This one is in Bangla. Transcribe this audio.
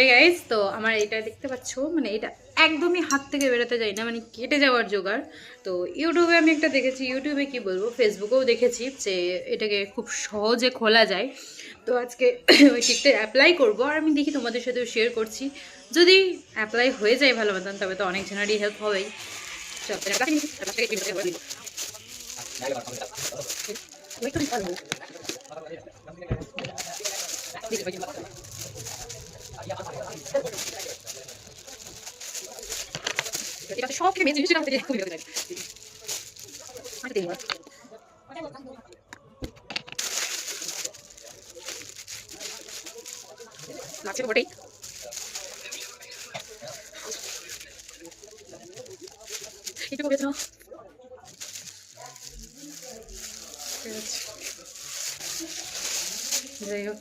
এই গাইস, তো আমার এটা দেখতে পাচ্ছ, মানে এটা একদমই হাত থেকে বেরোতে যায় না, মানে কেটে যাওয়ার জোগাড়। তো ইউটিউবে আমি একটা দেখেছি, ইউটিউবে কি বলবো, ফেসবুকেও দেখেছি যে এটাকে খুব সহজে খোলা যায়। তো আজকে ওই টিপটা অ্যাপ্লাই করবো, আর আমি দেখি তোমাদের সাথেও শেয়ার করছি। যদি অ্যাপ্লাই হয়ে যায় ভালো মতন, তবে তো অনেক জনেরই হেল্প হবেই। এটা সব থেকে মেন জিনিসটা আমাদের খুবই লাগে। লাগছে তো বটেই। একটু করে দাও। ঠিক আছে, যাই হোক।